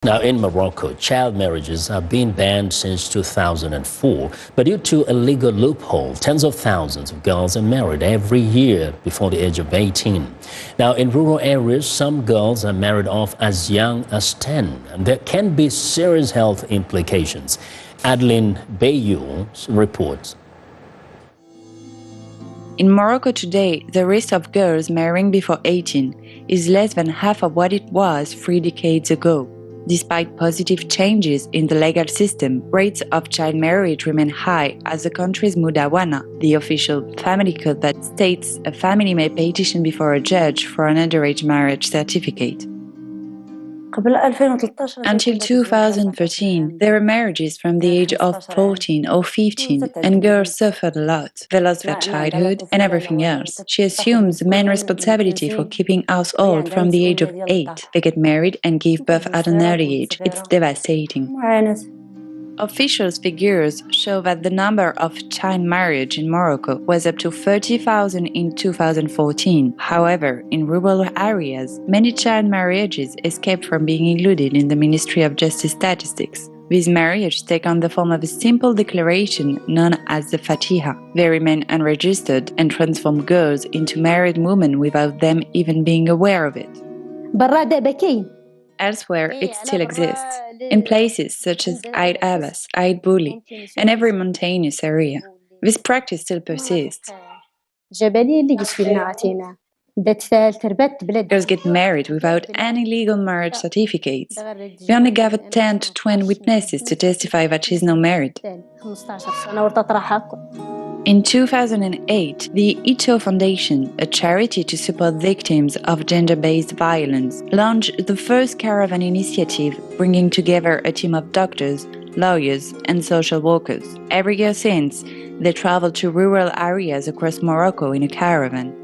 Now, in Morocco, child marriages have been banned since 2004, but due to a legal loophole, tens of thousands of girls are married every year before the age of 18. Now, in rural areas, some girls are married off as young as 10, and there can be serious health implications. Adeline Bayou reports. In Morocco today, the risk of girls marrying before 18 is less than half of what it was 3 decades ago. Despite positive changes in the legal system, rates of child marriage remain high as the country's Mudawana, the official family code that states a family may petition before a judge for an underage marriage certificate. Until 2013, there were marriages from the age of 14 or 15, and girls suffered a lot. They lost their childhood and everything else. She assumes the main responsibility for keeping household from the age of 8. They get married and give birth at an early age. It's devastating. Official figures show that the number of child marriage in Morocco was up to 30,000 in 2014. However, in rural areas, many child marriages escape from being included in the Ministry of Justice statistics. These marriages take on the form of a simple declaration known as the Fatiha. They remain unregistered and transform girls into married women without them even being aware of it. Elsewhere, it still exists, in places such as Aid Abbas, Aid Bouli, and every mountainous area. This practice still persists. Girls get married without any legal marriage certificates. They only gather 10 to 20 witnesses to testify that she's now married. In 2008, the Ito Foundation, a charity to support victims of gender-based violence, launched the first caravan initiative, bringing together a team of doctors, lawyers, and social workers. Every year since, they traveled to rural areas across Morocco in a caravan.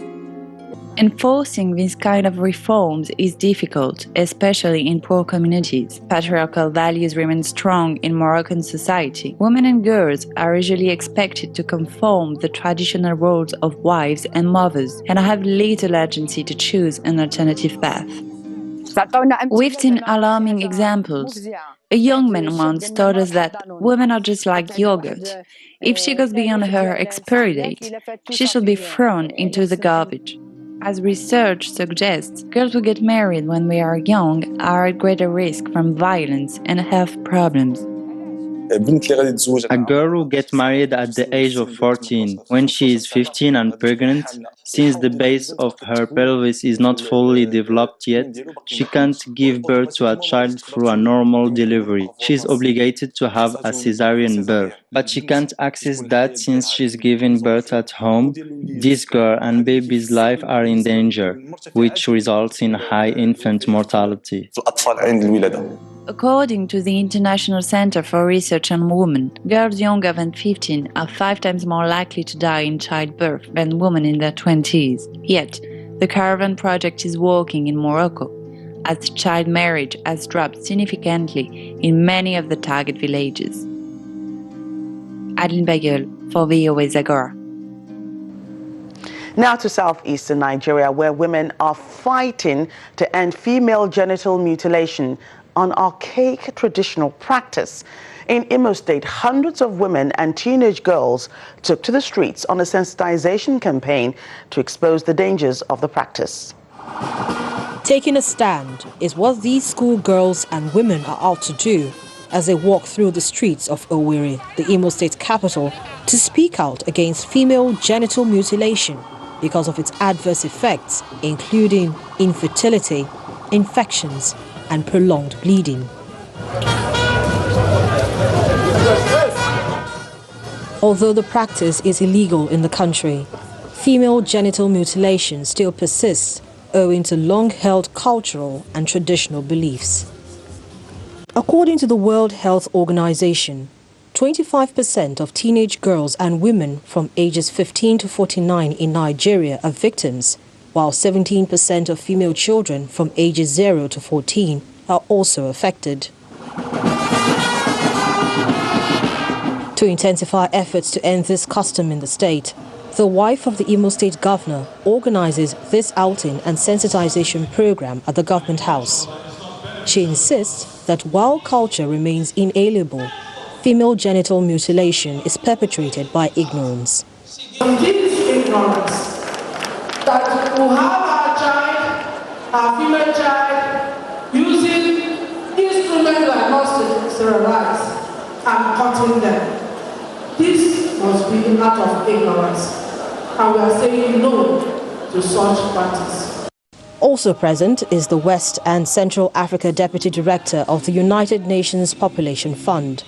Enforcing these kind of reforms is difficult, especially in poor communities. Patriarchal values remain strong in Moroccan society. Women and girls are usually expected to conform the traditional roles of wives and mothers, and have little agency to choose an alternative path. We've seen alarming examples. A young man once told us that women are just like yogurt. If she goes beyond her expiry date, she should be thrown into the garbage. As research suggests, girls who get married when they are young are at greater risk from violence and health problems. A girl who gets married at the age of 14, when she is 15 and pregnant, since the base of her pelvis is not fully developed yet, she can't give birth to a child through a normal delivery. She is obligated to have a cesarean birth. But she can't access that since she's giving birth at home. This girl and baby's life are in danger, which results in high infant mortality. According to the International Center for Research on Women, girls younger than 15 are 5 times more likely to die in childbirth than women in their 20s. Yet, the Caravan Project is working in Morocco, as child marriage has dropped significantly in many of the target villages. Adeline Bayou for VOA Zagora. Now to southeastern Nigeria, where women are fighting to end female genital mutilation, an archaic traditional practice. In Imo State, hundreds of women and teenage girls took to the streets on a sensitization campaign to expose the dangers of the practice. Taking a stand is what these schoolgirls and women are out to do as they walk through the streets of Owerri, the Imo State capital, to speak out against female genital mutilation because of its adverse effects, including infertility, infections, and prolonged bleeding. Although the practice is illegal in the country, female genital mutilation still persists owing to long-held cultural and traditional beliefs. According to the World Health Organization, 25% of teenage girls and women from ages 15 to 49 in Nigeria are victims, while 17% of female children from ages 0 to 14 are also affected. To intensify efforts to end this custom in the state, the wife of the Imo State governor organizes this outing and sensitization program at the government house. She insists that while culture remains inalienable, female genital mutilation is perpetrated by ignorance. This ignorance that we have our child, our female child, using instruments like not sterilized and cutting them. This must be an act of ignorance, and we are saying no to such practice. Also present is the West and Central Africa Deputy Director of the United Nations Population Fund.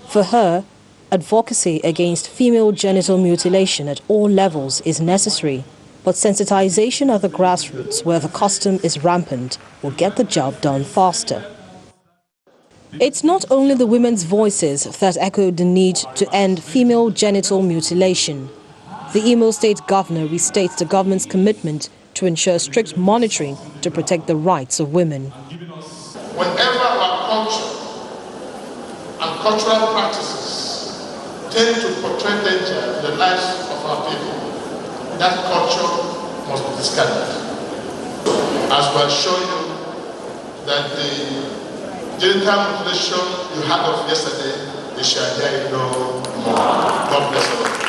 For her, advocacy against female genital mutilation at all levels is necessary, but sensitization at the grassroots, where the custom is rampant, will get the job done faster. It's not only the women's voices that echo the need to end female genital mutilation. The Imo State Governor restates the government's commitment to ensure strict monitoring to protect the rights of women. Whenever our culture and cultural practices tend to portray danger to the lives of our people, that culture must be discarded. As we are showing you that the genital mutilation you heard of yesterday, they shall hear it no more. God bless you.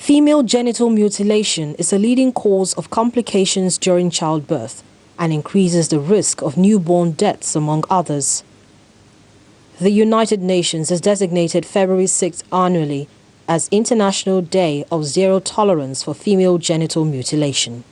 Female genital mutilation is a leading cause of complications during childbirth and increases the risk of newborn deaths, among others. The United Nations has designated February 6th annually as International Day of Zero Tolerance for Female Genital Mutilation.